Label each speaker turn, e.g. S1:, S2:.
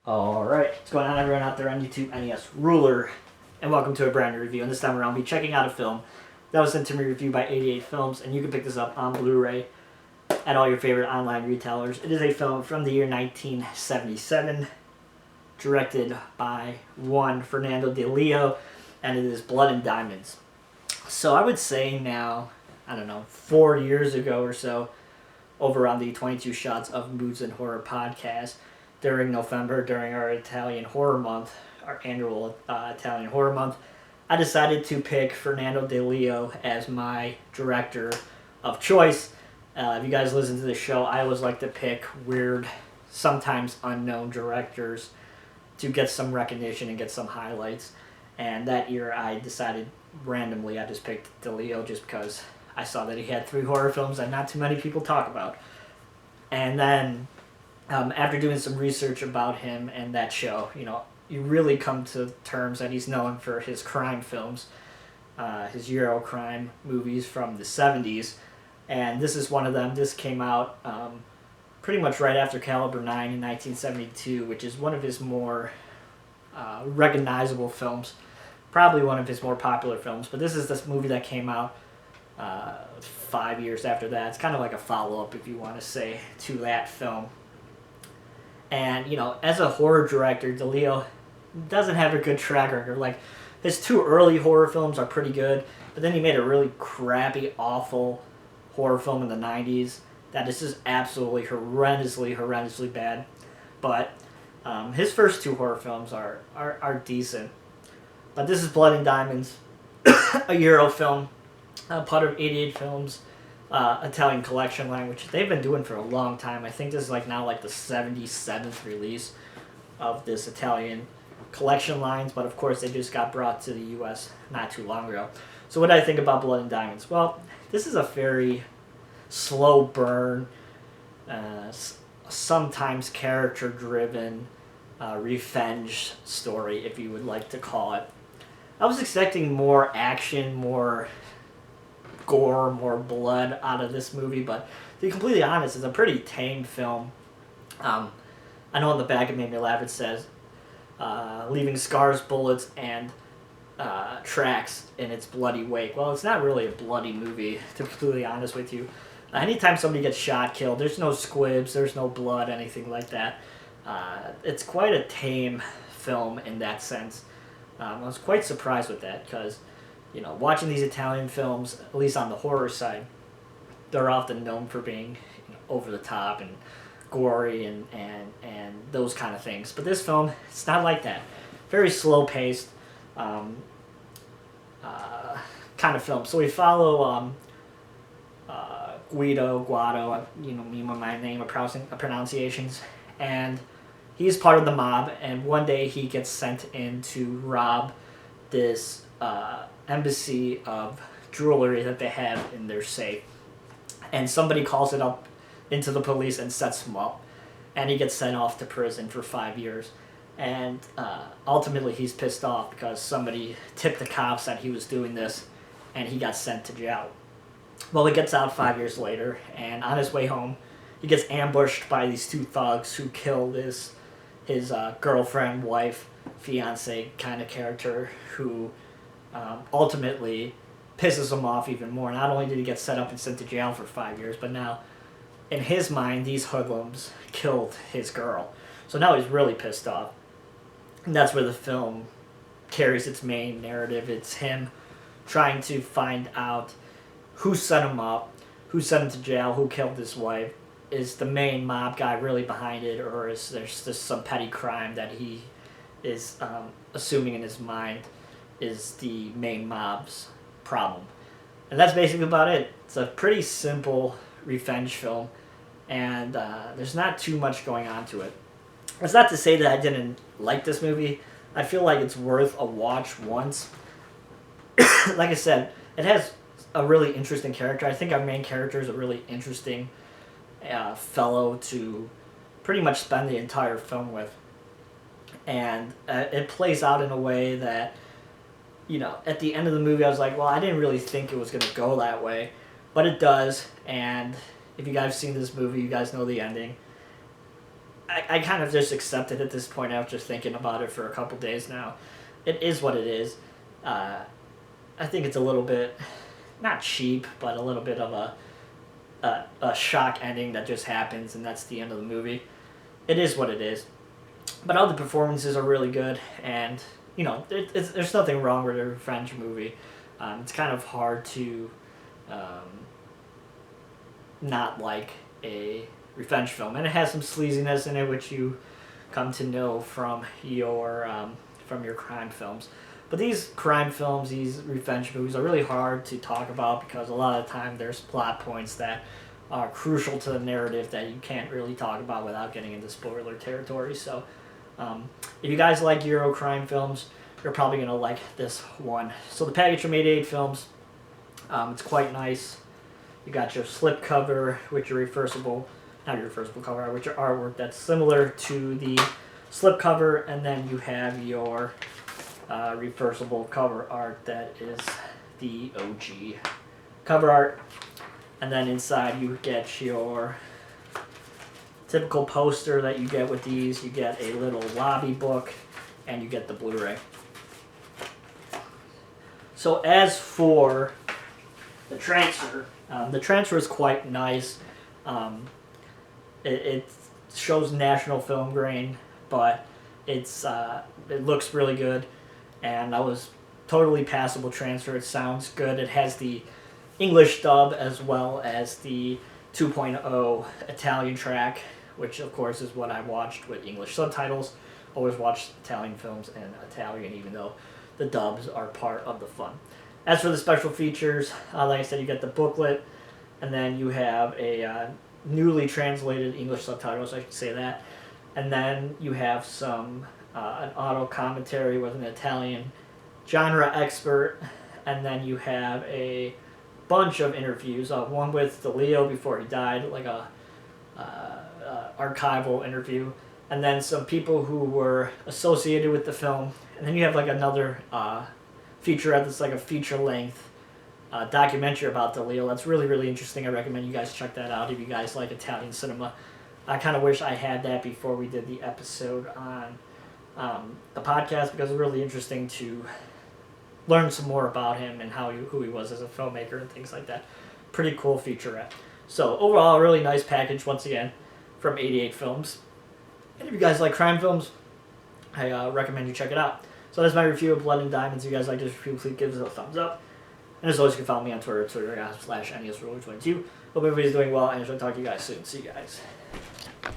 S1: Alright, what's going on everyone out there on YouTube? NES Ruler, and welcome to a brand new review. And this time around, I'll be checking out a film that was sent to me review by 88 Films, and you can pick this up on Blu-ray at all your favorite online retailers. It is a film from the year 1977, directed by one Fernando De Leo, and it is Blood and Diamonds. So I would say now, 4 years ago or so, over on the 22 Shots of Moods and Horror podcast, during November, during our Italian Horror Month, our annual Italian Horror Month, I decided to pick Fernando De Leo as my director of choice. If you guys listen to the show, I always like to pick weird, sometimes unknown directors to get some recognition and get some highlights. And that year I decided randomly, I just picked De Leo just because I saw that he had 3 horror films that not too many people talk about. And then after doing some research about him and that show, you really come to terms that he's known for his crime films, his Euro crime movies from the 70s. And this is one of them. This came out pretty much right after Caliber 9 in 1972, which is one of his more recognizable films, probably one of his more popular films. But this is this movie that came out 5 years after that. It's kind of like a follow-up, if you want to say, to that film. And, as a horror director, De Leo doesn't have a good track record. Like, his 2 early horror films are pretty good, but then he made a really crappy, awful horror film in the 90s that is just absolutely horrendously bad. But his first 2 horror films are decent. But this is Blood and Diamonds, a Euro film, part of 88 Films. Italian collection line, which they've been doing for a long time. I think this is now the 77th release of this Italian collection lines, but of course they just got brought to the US not too long ago. So what do I think about Blood and Diamonds? Well, this is a very slow burn, sometimes character driven revenge story, if you would like to call it. I was expecting more action, more gore, more blood out of this movie, but to be completely honest, it's a pretty tame film. I know on the back it made me laugh. It says, leaving scars, bullets, and tracks in its bloody wake. Well, it's not really a bloody movie, to be completely honest with you. Anytime somebody gets shot, killed, there's no squibs, there's no blood, anything like that. It's quite a tame film in that sense. I was quite surprised with that, because watching these Italian films, at least on the horror side, they're often known for being over the top and gory and those kind of things. But this film, it's not like that. Very slow paced kind of film. So we follow Guado, me with my name of pronunciations, and he's part of the mob. And one day he gets sent in to rob this embassy of jewelry that they have in their safe, and somebody calls it up into the police and sets him up, and he gets sent off to prison for 5 years. And ultimately he's pissed off because somebody tipped the cops that he was doing this, and he got sent to jail. Well, he gets out 5 years later, and on his way home he gets ambushed by these 2 thugs who kill his girlfriend, wife, fiance kind of character, who ultimately pisses him off even more. Not only did he get set up and sent to jail for 5 years, but now, in his mind, these hoodlums killed his girl. So now he's really pissed off. And that's where the film carries its main narrative. It's him trying to find out who set him up, who sent him to jail, who killed his wife. Is the main mob guy really behind it, or is there just some petty crime that he is assuming in his mind is the main mob's problem? And that's basically about it. It's a pretty simple revenge film, and there's not too much going on to it. It's not to say that I didn't like this movie. I feel like it's worth a watch once. Like I said, it has a really interesting character. I think our main character is a really interesting fellow to pretty much spend the entire film with. And it plays out in a way that, at the end of the movie I was like, well, I didn't really think it was going to go that way. But it does, and if you guys have seen this movie, you guys know the ending. I kind of just accept it at this point after thinking about it for a couple days now. It is what it is. I think it's a little bit, not cheap, but a little bit of a shock ending that just happens, and that's the end of the movie. It is what it is. But all the performances are really good, and there's nothing wrong with a revenge movie. It's kind of hard to not like a revenge film, and it has some sleaziness in it, which you come to know from your crime films. But these crime films, these revenge movies, are really hard to talk about because a lot of the time there's plot points that are crucial to the narrative that you can't really talk about without getting into spoiler territory. So if you guys like Euro crime films, you're probably going to like this one. So the package from 88 Films, it's quite nice. You got your slip cover with your not your reversible cover, with your artwork that's similar to the slip cover, and then you have your reversible cover art that is the OG cover art. And then inside you get your typical poster that you get with these. You get a little lobby book, and you get the Blu-ray. So as for the transfer is quite nice. It shows National Film Grain, but it looks really good, and that was totally passable transfer. It sounds good. It has the English dub as well as the 2.0 Italian track, which of course is what I watched with English subtitles. Always watch Italian films in Italian, even though the dubs are part of the fun. As for the special features, like I said, you get the booklet, and then you have a newly translated English subtitles, I should say that, and then you have an auto commentary with an Italian genre expert, and then you have a bunch of interviews, one with DeLeo before he died, like a archival interview, and then some people who were associated with the film, and then you have like another featurette that's like a feature-length documentary about DeLeo. That's really, really interesting. I recommend you guys check that out if you guys like Italian cinema. I kind of wish I had that before we did the episode on the podcast, because it's really interesting to learn some more about him and who he was as a filmmaker and things like that. Pretty cool featurette. So overall, a really nice package once again from 88 Films. And if you guys like crime films, I recommend you check it out. So that's my review of Blood and Diamonds. If you guys like this review, please give us a thumbs up. And as always, you can follow me on Twitter, twitter.com/NESRuler22. Hope everybody's doing well, and I'll talk to you guys soon. See you guys.